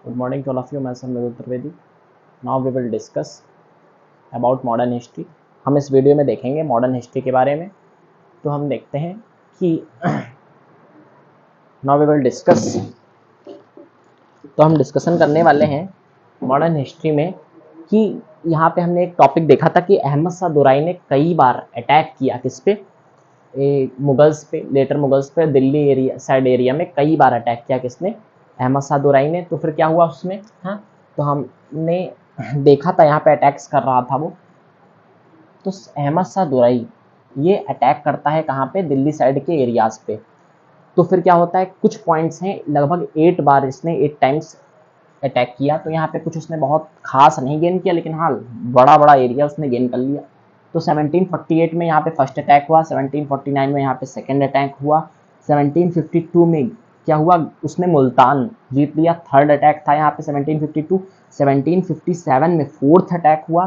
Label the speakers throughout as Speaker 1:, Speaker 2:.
Speaker 1: Good morning to all of you. मैं संवेद Trivedi. Now we will discuss about modern history. हम इस video में देखेंगे मॉडर्न हिस्ट्री के बारे में. तो हम देखते हैं कि now we will discuss. तो हम डिस्कशन करने वाले हैं मॉडर्न हिस्ट्री में कि यहाँ पे हमने एक टॉपिक देखा था कि अहमद शाह दुराई ने कई बार अटैक किया किस पे, मुगल्स पे, लेटर मुगल्स पे, दिल्ली एरिया साइड एरिया में कई बार अटैक किया किसने, अहमद शाह दुराई ने. तो फिर क्या हुआ उसमें, हाँ, तो हमने देखा था यहाँ पे अटैक्स कर रहा था वो. तो अहमद शाह दुराई ये अटैक करता है कहाँ पे, दिल्ली साइड के एरियाज पे. तो फिर क्या होता है, कुछ पॉइंट्स हैं, लगभग 8 बार इसने 8 टाइम्स अटैक किया. तो यहाँ पे कुछ उसने बहुत खास नहीं गेन किया, लेकिन हाँ बड़ा बड़ा एरिया उसने गेन कर लिया. तो 1748 में यहाँ पे फर्स्ट अटैक हुआ, 1749 में यहाँ पे सेकंड अटैक हुआ, 1752 में क्या हुआ, उसने मुल्तान जीत लिया, थर्ड अटैक था यहाँ पे 1752. 1757 में फोर्थ अटैक हुआ,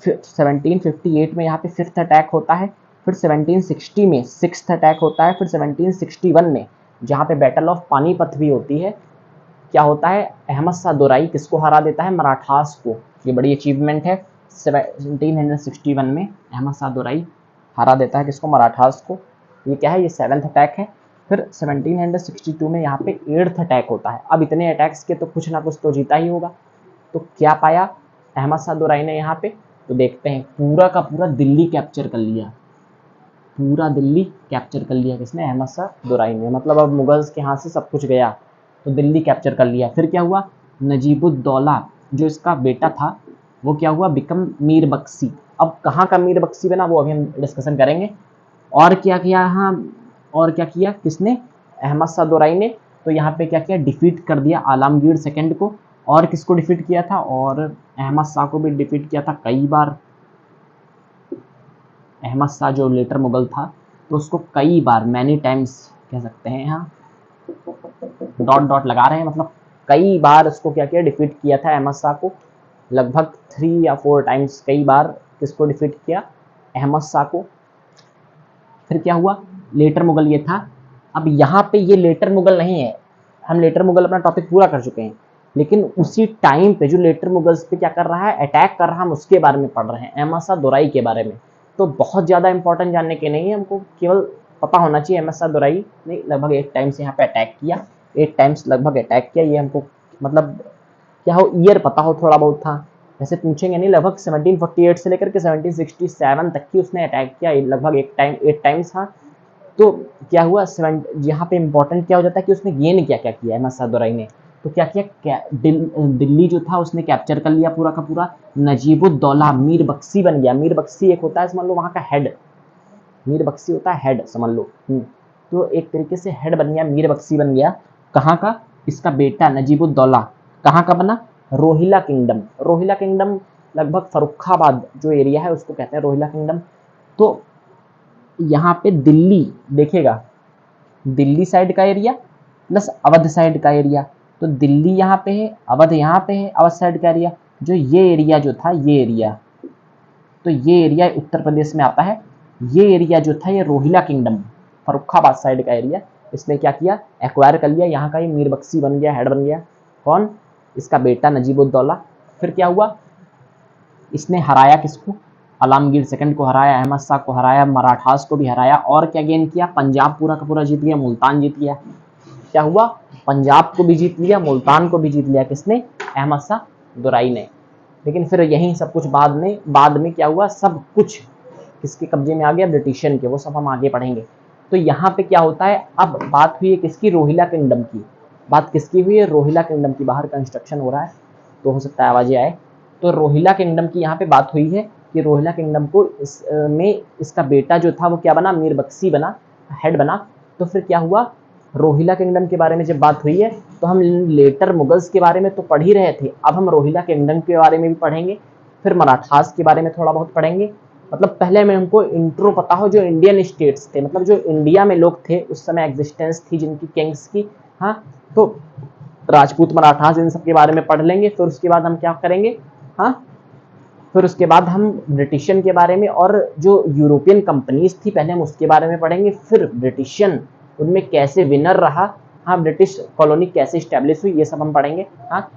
Speaker 1: फिर 1758 में यहाँ पे फिफ्थ अटैक होता है, फिर 1760 में सिक्स्थ अटैक होता है, फिर 1761 में जहाँ पे बैटल ऑफ पानीपत भी होती है, क्या होता है, अहमद शाह दुराई किसको हरा देता है, मराठास को. ये बड़ी अचीवमेंट है. 1761 में अहमद शाह दुराई हरा देता है किसको, मराठास को. ये क्या है, ये 7th अटैक है. फिर 1762 में यहाँ पे 8th अटैक होता है. अब इतने अटैक्स के तो कुछ ना कुछ तो जीता ही होगा. तो क्या पाया अहमद शाह दुराई ने यहाँ पे, तो देखते हैं. पूरा का पूरा दिल्ली कैप्चर कर लिया, पूरा दिल्ली कैप्चर कर लिया किसने, अहमद शाह दुराई ने. मतलब अब मुगल्स के हाथ से सब कुछ गया, तो दिल्ली कैप्चर कर लिया. फिर क्या हुआ, नजीबुद्दौला जो इसका बेटा था वो क्या हुआ, बिकम मीर बख्शी. अब कहाँ का मीर बख्शी बना वो अभी हम डिस्कशन करेंगे. और क्या किया यहाँ, और क्या किया किसने, अहमद शाह दुराई ने. तो यहाँ पे क्या किया, डिफीट कर दिया आलमगीर सेकंड को. और किसको डिफीट किया था, और अहमद शाह को भी डिफीट किया था कई बार. अहमद शाह जो लेटर मुगल था, तो उसको कई बार, मैनी टाइम्स कह सकते हैं, यहाँ डॉट डॉट लगा रहे हैं, मतलब कई बार उसको क्या किया, डिफीट किया था अहमद शाह को. लगभग 3 या 4 टाइम्स कई बार किसको डिफीट किया, अहमद शाह को. फिर क्या हुआ, लेटर मुगल ये था. अब यहाँ पे ये लेटर मुगल नहीं है, हम लेटर मुगल अपना टॉपिक पूरा कर चुके हैं, लेकिन उसी टाइम पे जो लेटर मुगल्स पे क्या कर रहा है, अटैक कर रहा है, हम उसके बारे में पढ़ रहे हैं, अहमद शाह दुराई के बारे में. तो बहुत ज़्यादा इंपॉर्टेंट जानने के नहीं है, हमको केवल पता होना चाहिए अहमद शाह दुराई ने लगभग 8 टाइम्स यहाँ पे अटैक किया, 8 टाइम्स लगभग अटैक किया. ये हमको मतलब क्या हो, ईयर पता हो थोड़ा बहुत था, वैसे पूछेंगे नहीं. लगभग 1748 से लेकर के 1767 तक की उसने अटैक किया, लगभग 8 टाइम्स था. तो क्या हुआ, यहाँ पे इंपॉर्टेंट क्या हो जाता है कि उसने गेन क्या क्या किया अहमद शाह दुराई ने. तो क्या किया, दिल्ली जो था उसने कैप्चर कर लिया पूरा का पूरा. नजीबुद्दौला मीर बख्शी बन गया. मीर बख्शी एक होता है समझ लो वहाँ का हेड, मीर बख्शी होता है हेड समझ लो. तो एक तरीके से हेड बन गया, मीर बख्शी बन गया. कहाँ का, इसका बेटा नजीबुद्दौला कहाँ का बना, रोहिला किंगडम. रोहिला किंगडम लगभग फरुखाबाद जो एरिया है उसको कहते हैं रोहिला किंगडम. तो यहाँ पे दिल्ली देखिएगा, दिल्ली साइड का एरिया प्लस अवध साइड का एरिया. तो दिल्ली यहाँ पे है, अवध यहाँ पे है, अवध साइड का एरिया. जो ये एरिया जो था, ये एरिया, तो ये एरिया उत्तर प्रदेश में आता है. ये एरिया जो था ये रोहिला किंगडम, फरुखाबाद साइड का एरिया, इसने क्या किया, एक्वायर कर लिया. यहाँ का ये मीर बख्शी बन गया, हेड बन गया. कौन, इसका बेटा नजीबुद्दौला. फिर क्या हुआ, इसने हराया किसको, आलमगीर सेकंड को हराया, अहमद शाह को हराया, मराठास को भी हराया. और क्या गेन किया, पंजाब पूरा का पूरा जीत लिया, मुल्तान जीत लिया. क्या हुआ, पंजाब को भी जीत लिया, मुल्तान को भी जीत लिया किसने, अहमद शाह दुराई ने. लेकिन फिर यही सब कुछ बाद में क्या हुआ, सब कुछ किसके कब्जे में आ गया, ब्रिटिशियन के. वो सब हम आगे पढ़ेंगे. तो यहाँ पे क्या होता है, अब बात हुई है किसकी, रोहिला किंगडम की. बात किसकी हुई है, रोहिला किंगडम की. बाहर कंस्ट्रक्शन हो रहा है तो हो सकता है आवाजें आए. तो रोहिला किंगडम की यहाँ पे बात हुई है कि रोहिला किंगडम को में इसका बेटा जो था वो क्या बना, मीर बख्शी बना, हेड बना. तो फिर क्या हुआ, रोहिला किंगडम के बारे में जब बात हुई है तो हम लेटर मुगल्स के बारे में तो पढ़ ही रहे थे, अब हम रोहिला किंगडम के बारे में भी पढ़ेंगे, फिर मराठास के बारे में थोड़ा बहुत पढ़ेंगे. मतलब पहले में हमको इंट्रो पता हो, जो इंडियन स्टेट्स थे, मतलब जो इंडिया में लोग थे उस समय एग्जिस्टेंस थी जिनकी, किंग्स की. हाँ, तो राजपूत, मराठास, इन सब के बारे में पढ़ लेंगे. फिर उसके बाद हम क्या करेंगे, हाँ, फिर उसके बाद हम ब्रिटिशियन के बारे में और जो यूरोपियन कंपनीज थी पहले हम उसके बारे में पढ़ेंगे. फिर ब्रिटिशियन उनमें कैसे विनर रहा, हाँ, ब्रिटिश कॉलोनी कैसे स्टैब्लिश हुई, ये सब हम पढ़ेंगे. हाँ,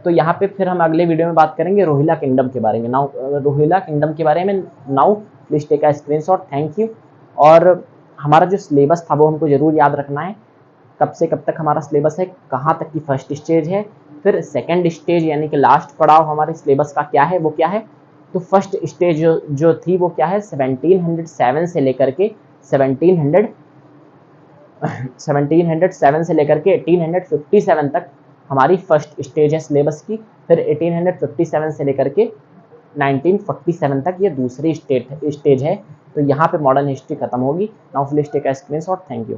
Speaker 1: तो यहाँ पे फिर हम अगले वीडियो में बात करेंगे रोहिला किंगडम के बारे में। नाउ रोहिला किंगडम के बारे में। Now please take a screenshot, thank you. और हमारा जो सिलेबस था वो हमको जरूर याद रखना है, कब से कब तक हमारा सिलेबस है, कहाँ तक की फर्स्ट स्टेज है, फिर सेकंड स्टेज यानी कि लास्ट पड़ाव हमारे सिलेबस का क्या है, वो क्या है। तो फर्स्ट स्टेज जो थी वो क्या है, 1707 से लेकर के 1707 से लेकर के 1857 तक हमारी फर्स्ट स्टेज है सिलेबस की। फिर 1857 से लेकर के 1947 तक ये दूसरी स्टेज है। तो यहाँ पे मॉडर्न हिस्ट्री खत्म होगी। Now please take a screenshot, thank you.